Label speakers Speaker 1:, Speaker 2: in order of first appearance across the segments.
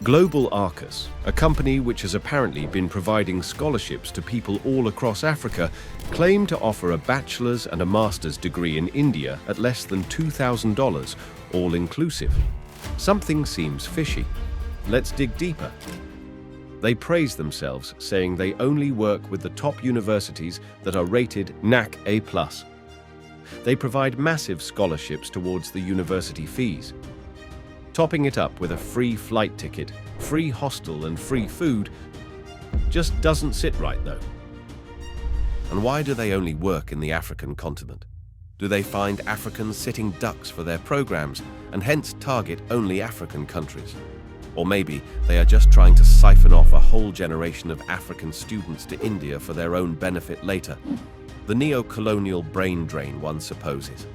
Speaker 1: Global Arcus, a company which has apparently been providing scholarships to people all across Africa, claim to offer a bachelor's and a master's degree in India at less than $2,000, all inclusive. Something seems fishy. Let's dig deeper. They praise themselves, saying they only work with the top universities that are rated NAC A+. They provide massive scholarships towards the university fees. Topping it up with a free flight ticket, free hostel and free food just doesn't sit right though. And why do they only work in the African continent? Do they find Africans sitting ducks for their programs and hence target only African countries? Or maybe they are just trying to siphon off a whole generation of African students to India for their own benefit later. The neo-colonial brain drain, one supposes.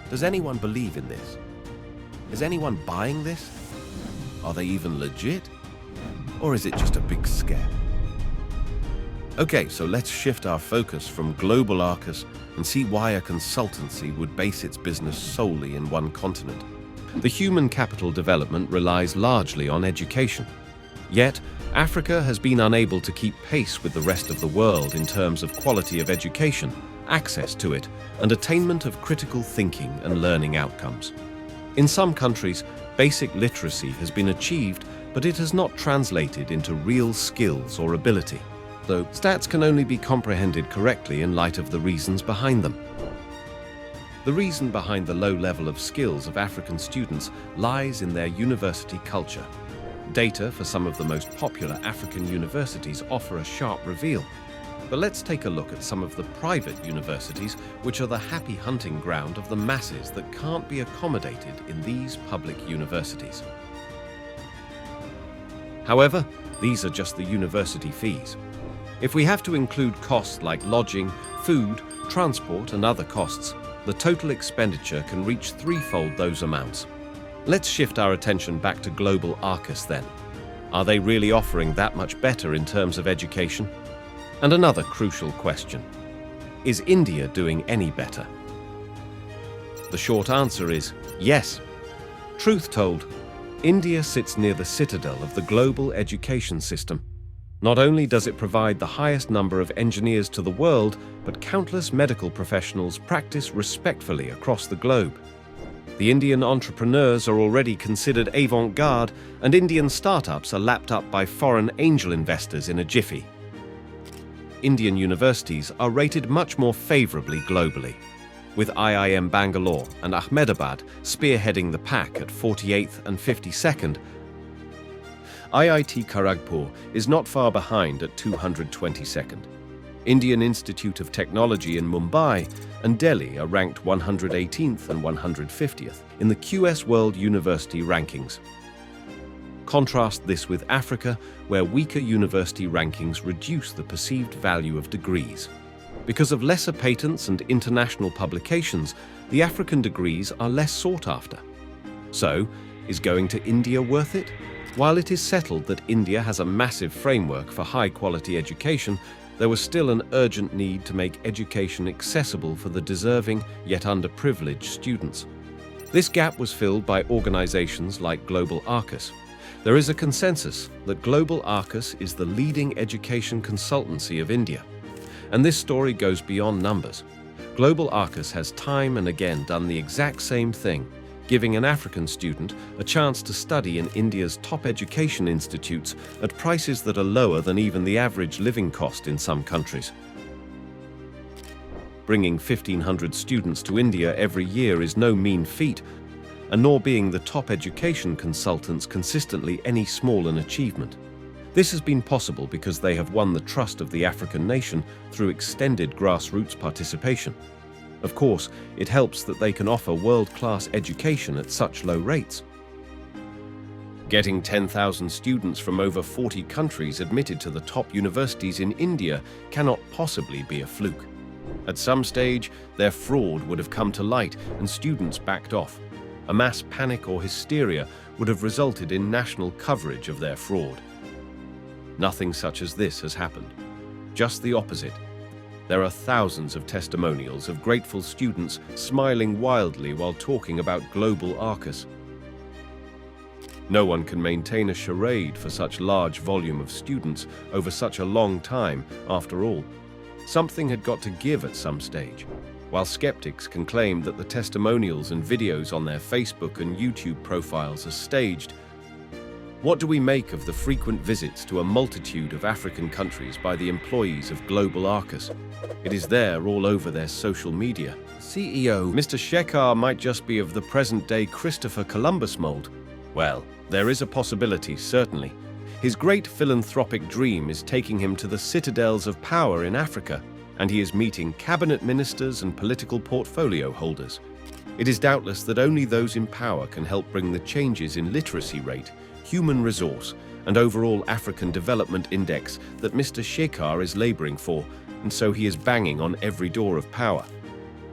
Speaker 1: Does anyone believe in this? Is anyone buying this? Are they even legit? Or is it just a big scam? Okay, so let's shift our focus from Global Arcus and see why a consultancy would base its business solely in one continent. The human capital development relies largely on education. Yet, Africa has been unable to keep pace with the rest of the world in terms of quality of education, access to it, and attainment of critical thinking and learning outcomes. In some countries, basic literacy has been achieved, but it has not translated into real skills or ability. Though stats can only be comprehended correctly in light of the reasons behind them. The reason behind the low level of skills of African students lies in their university culture. Data for some of the most popular African universities offer a sharp reveal. But let's take a look at some of the private universities, which are the happy hunting ground of the masses that can't be accommodated in these public universities. However, these are just the university fees. If we have to include costs like lodging, food, transport, and other costs, the total expenditure can reach threefold those amounts. Let's shift our attention back to Global Arcus then. Are they really offering that much better in terms of education? And another crucial question: is India doing any better? The short answer is yes. Truth told, India sits near the citadel of the global education system. Not only does it provide the highest number of engineers to the world, but countless medical professionals practice respectfully across the globe. The Indian entrepreneurs are already considered avant-garde, and Indian startups are lapped up by foreign angel investors in a jiffy. Indian universities are rated much more favorably globally, with IIM Bangalore and Ahmedabad spearheading the pack at 48th and 52nd. IIT Kharagpur is not far behind at 222nd. Indian Institute of Technology in Mumbai and Delhi are ranked 118th and 150th in the QS World University Rankings. Contrast this with Africa, where weaker university rankings reduce the perceived value of degrees. Because of lesser patents and international publications, the African degrees are less sought after. So, is going to India worth it? While it is settled that India has a massive framework for high-quality education, there was still an urgent need to make education accessible for the deserving yet underprivileged students. This gap was filled by organizations like Global Arcus. There is a consensus that Global Arcus is the leading education consultancy of India. And this story goes beyond numbers. Global Arcus has time and again done the exact same thing, giving an African student a chance to study in India's top education institutes at prices that are lower than even the average living cost in some countries. Bringing 1,500 students to India every year is no mean feat, and nor being the top education consultants consistently any small an achievement. This has been possible because they have won the trust of the African nation through extended grassroots participation. Of course, it helps that they can offer world-class education at such low rates. Getting 10,000 students from over 40 countries admitted to the top universities in India cannot possibly be a fluke. At some stage, their fraud would have come to light and students backed off. A mass panic or hysteria would have resulted in national coverage of their fraud. Nothing such as this has happened. Just the opposite. There are thousands of testimonials of grateful students smiling wildly while talking about Global Arcus. No one can maintain a charade for such large volume of students over such a long time, after all. Something had got to give at some stage. While skeptics can claim that the testimonials and videos on their Facebook and YouTube profiles are staged, what do we make of the frequent visits to a multitude of African countries by the employees of Global Arcus? It is there all over their social media. CEO Mr. Shekhar might just be of the present-day Christopher Columbus mold. Well, there is a possibility, certainly. His great philanthropic dream is taking him to the citadels of power in Africa, and he is meeting cabinet ministers and political portfolio holders. It is doubtless that only those in power can help bring the changes in literacy rate, human resource, and overall African Development Index that Mr. Shekhar is laboring for, and so he is banging on every door of power.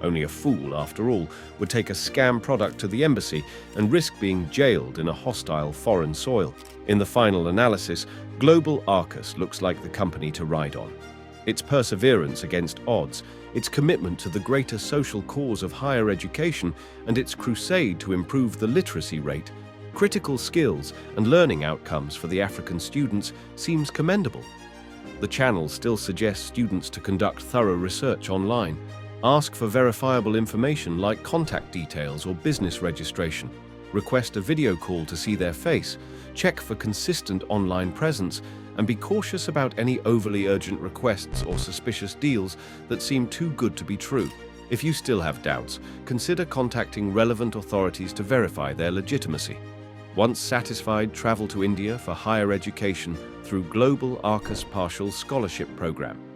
Speaker 1: Only a fool, after all, would take a scam product to the embassy and risk being jailed in a hostile foreign soil. In the final analysis, Global Arcus looks like the company to ride on. Its perseverance against odds, its commitment to the greater social cause of higher education, and its crusade to improve the literacy rate, critical skills and learning outcomes for the African students seems commendable. The channel still suggests students to conduct thorough research online, ask for verifiable information like contact details or business registration, request a video call to see their face, check for consistent online presence, and be cautious about any overly urgent requests or suspicious deals that seem too good to be true. If you still have doubts, consider contacting relevant authorities to verify their legitimacy. Once satisfied, travel to India for higher education through Global Arcus Partial Scholarship Program.